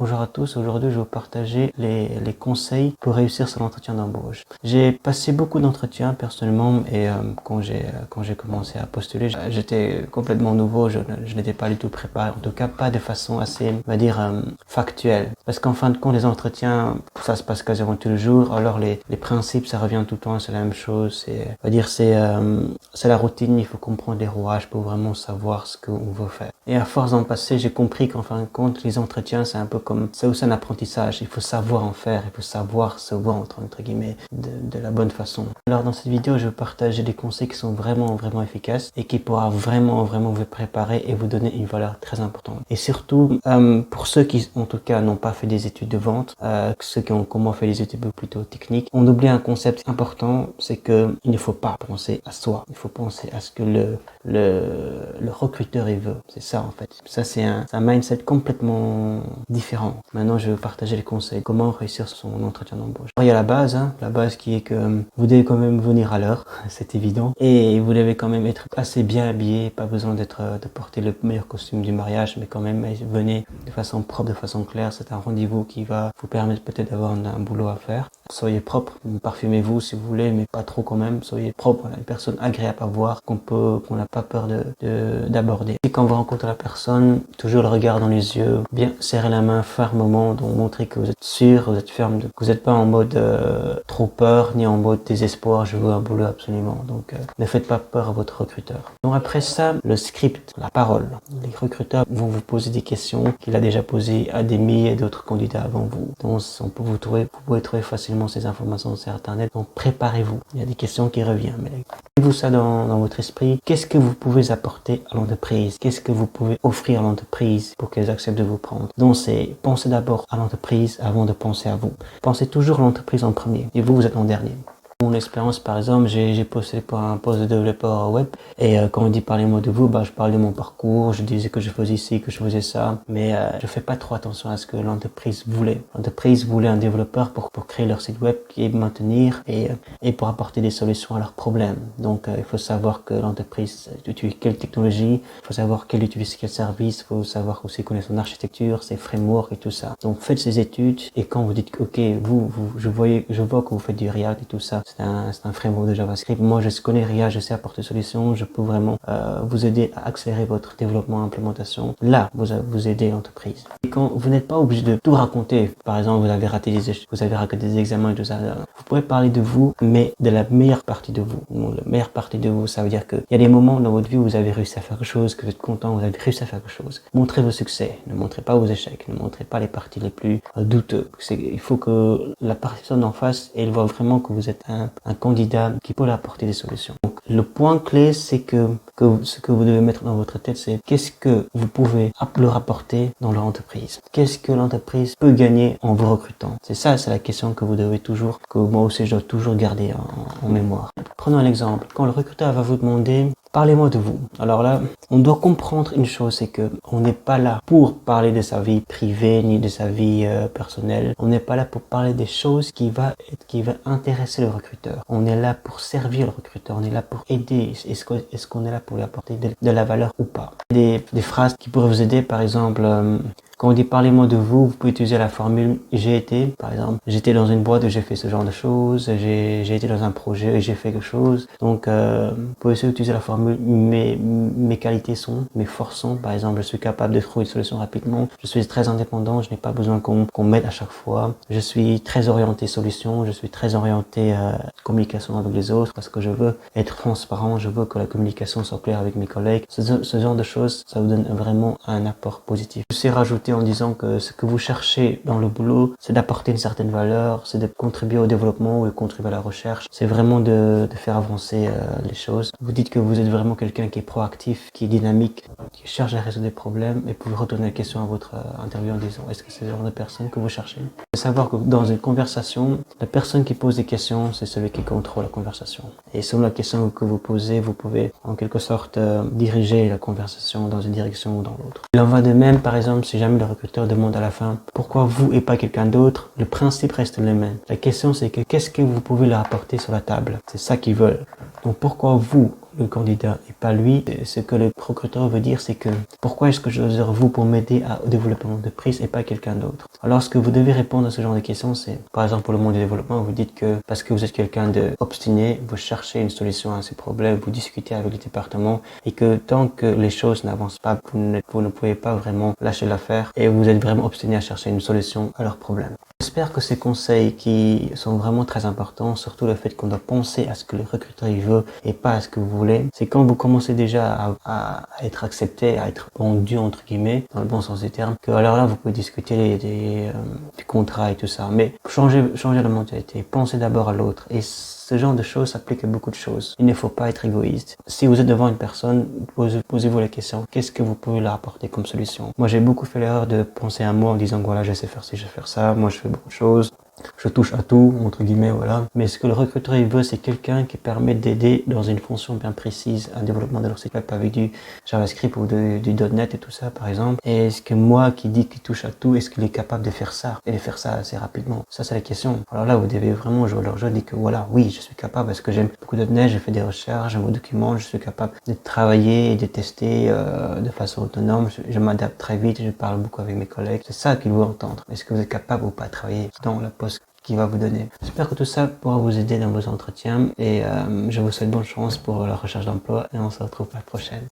Bonjour à tous, aujourd'hui je vais vous partager les conseils pour réussir son entretien d'embauche. J'ai passé beaucoup d'entretiens personnellement et quand j'ai commencé à postuler, j'étais complètement nouveau, je n'étais pas du tout préparé, en tout cas pas de façon assez, on va dire, factuelle. Parce qu'en fin de compte, les entretiens, ça se passe quasiment tous les jours, alors les principes, ça revient tout le temps, c'est la même chose, c'est la routine, il faut comprendre les rouages pour vraiment savoir ce qu'on veut faire. Et à force d'en passer, j'ai compris qu'en fin de compte, les entretiens, c'est un peu comme, c'est aussi un apprentissage. Il faut savoir en faire, il faut savoir se vendre, entre guillemets, de la bonne façon. Alors, dans cette vidéo, je vais partager des conseils qui sont vraiment efficaces et qui pourra vraiment vous préparer et vous donner une valeur très importante. Et surtout, pour ceux qui, en tout cas, n'ont pas fait des études de vente, ceux qui ont comment fait des études plutôt techniques, on oublie un concept important, c'est que il ne faut pas penser à soi. Il faut penser à ce que le recruteur, il veut. C'est ça, en fait. Ça, c'est un mindset complètement différent. Maintenant, je vais partager les conseils. Comment réussir son entretien d'embauche. Il y a la base, la base qui est que vous devez quand même venir à l'heure, c'est évident. Et vous devez quand même être assez bien habillé, pas besoin de porter le meilleur costume du mariage, mais quand même, venez de façon propre, de façon claire. C'est un rendez-vous qui va vous permettre peut-être d'avoir un boulot à faire. Soyez propre, parfumez-vous si vous voulez, mais pas trop quand même. Soyez propre, une personne agréable à voir, qu'on n'a pas peur d'aborder. Et quand vous rencontrez la personne, toujours le regard dans les yeux, bien serrer la main fermement, donc montrer que vous êtes sûr, vous êtes ferme, que vous n'êtes pas en mode trop peur, ni en mode désespoir, je veux un boulot absolument. Donc ne faites pas peur à votre recruteur. Donc après ça, le script, la parole. Les recruteurs vont vous poser des questions qu'il a déjà posées à des milliers d'autres candidats avant vous. Donc vous pouvez trouver facilement ces informations sur Internet. Donc préparez-vous. Il y a des questions qui reviennent. Mais mettez-vous ça dans votre esprit. Qu'est-ce que vous pouvez apporter à l'entreprise? Qu'est-ce que vous pouvez offrir à l'entreprise pour qu'elles acceptent de vous prendre? Donc c'est pensez d'abord à l'entreprise avant de penser à vous. Pensez toujours à l'entreprise en premier et vous êtes en dernier. Mon expérience, par exemple, j'ai postulé pour un poste de développeur web et quand on dit parlez-moi de vous, je parle de mon parcours, je disais que je faisais ci, que je faisais ça, mais je fais pas trop attention à ce que l'entreprise voulait. L'entreprise voulait un développeur pour créer leur site web et maintenir et pour apporter des solutions à leurs problèmes. Donc il faut savoir que l'entreprise utilise quelle technologie, il faut savoir qu'elle utilise quel service, il faut savoir aussi connaître son architecture, ses frameworks et tout ça. Donc faites ces études et quand vous dites ok, je vois que vous faites du React et tout ça, c'est un framework de JavaScript. Moi, je connais React, je sais apporter solutions, je peux vraiment vous aider à accélérer votre développement, implémentation. Là, vous aidez l'entreprise. Et quand vous n'êtes pas obligé de tout raconter, par exemple, vous avez raté des examens et tout ça, vous pouvez parler de vous, mais de la meilleure partie de vous. Donc, la meilleure partie de vous, ça veut dire qu'il y a des moments dans votre vie où vous avez réussi à faire quelque chose, que vous êtes content, vous avez réussi à faire quelque chose. Montrez vos succès, ne montrez pas vos échecs, ne montrez pas les parties les plus douteuses. Il faut que la personne en face, elle voit vraiment que vous êtes un candidat qui peut apporter des solutions. Donc, le point clé, c'est que ce que vous devez mettre dans votre tête, c'est qu'est-ce que vous pouvez leur apporter dans leur entreprise. Qu'est-ce que l'entreprise peut gagner en vous recrutant. C'est la question que vous devez toujours, que moi aussi je dois toujours garder en mémoire. Prenons un exemple. Quand le recruteur va vous demander parlez-moi de vous. Alors là, on doit comprendre une chose, c'est que on n'est pas là pour parler de sa vie privée ni de sa vie personnelle. On n'est pas là pour parler des choses qui va intéresser le recruteur. On est là pour servir le recruteur. On est là pour aider. Est-ce qu'on est là pour lui apporter de la valeur ou pas? Des phrases qui pourraient vous aider, par exemple. Quand on dit parlez-moi de vous, vous pouvez utiliser la formule j'ai été, par exemple. J'étais dans une boîte où j'ai fait ce genre de choses, j'ai été dans un projet et j'ai fait quelque chose. Donc, vous pouvez aussi utiliser la formule mes qualités sont, mes forces sont. Par exemple, je suis capable de trouver une solution rapidement. Je suis très indépendant, je n'ai pas besoin qu'on m'aide à chaque fois. Je suis très orienté solution, je suis très orienté communication avec les autres parce que je veux être transparent, je veux que la communication soit claire avec mes collègues. Ce genre de choses, ça vous donne vraiment un apport positif. Je sais rajouter en disant que ce que vous cherchez dans le boulot, c'est d'apporter une certaine valeur, c'est de contribuer au développement ou de contribuer à la recherche. C'est vraiment de faire avancer les choses. Vous dites que vous êtes vraiment quelqu'un qui est proactif, qui est dynamique, qui cherche à résoudre des problèmes et vous retourner la question à votre interview en disant est-ce que c'est le genre de personne que vous cherchez? Il faut savoir que dans une conversation, la personne qui pose des questions, c'est celui qui contrôle la conversation. Et selon la question que vous posez, vous pouvez en quelque sorte diriger la conversation dans une direction ou dans l'autre. Il en va de même, par exemple, si jamais le recruteur demande à la fin pourquoi vous et pas quelqu'un d'autre, le principe reste le même. La question c'est que qu'est-ce que vous pouvez leur apporter sur la table? C'est ça qu'ils veulent. Donc pourquoi vous le candidat et pas lui. Et ce que le recruteur veut dire, c'est que pourquoi est-ce que je choisis vous pour m'aider au développement de prise et pas quelqu'un d'autre? Alors ce que vous devez répondre à ce genre de questions, c'est par exemple pour le monde du développement, vous dites que parce que vous êtes quelqu'un de obstiné, vous cherchez une solution à ces problèmes, vous discutez avec le département et que tant que les choses n'avancent pas, vous ne pouvez pas vraiment lâcher l'affaire et vous êtes vraiment obstiné à chercher une solution à leurs problèmes. J'espère que ces conseils qui sont vraiment très importants, surtout le fait qu'on doit penser à ce que le recruteur il veut et pas à ce que vous voulez, c'est quand vous commencez déjà à être accepté, à être vendu entre guillemets, dans le bon sens du terme, que alors là vous pouvez discuter des contrats et tout ça, mais changer la mentalité, pensez d'abord à l'autre et ce genre de choses s'applique à beaucoup de choses. Il ne faut pas être égoïste. Si vous êtes devant une personne, posez-vous la question, qu'est-ce que vous pouvez leur apporter comme solution? Moi, j'ai beaucoup fait l'erreur de penser à moi en disant, voilà, je sais faire ci, je sais faire ça, moi je fais beaucoup de choses. Je touche à tout, entre guillemets, voilà. Mais ce que le recruteur il veut, c'est quelqu'un qui permet d'aider dans une fonction bien précise, un développement de leur site web avec du JavaScript ou du .NET et tout ça, par exemple. Et est-ce que moi qui dis qu'il touche à tout, est-ce qu'il est capable de faire ça? Et de faire ça assez rapidement? Ça, c'est la question. Alors là, vous devez vraiment jouer leur jeu, dire que voilà, oui, je suis capable parce que j'aime beaucoup .NET, j'ai fait des recherches, j'ai mon document, je suis capable de travailler et de tester de façon autonome. Je m'adapte très vite, je parle beaucoup avec mes collègues. C'est ça qu'ils veulent entendre. Est-ce que vous êtes capable ou pas de travailler dans la poste qui va vous donner. J'espère que tout ça pourra vous aider dans vos entretiens et je vous souhaite bonne chance pour la recherche d'emploi et on se retrouve la prochaine.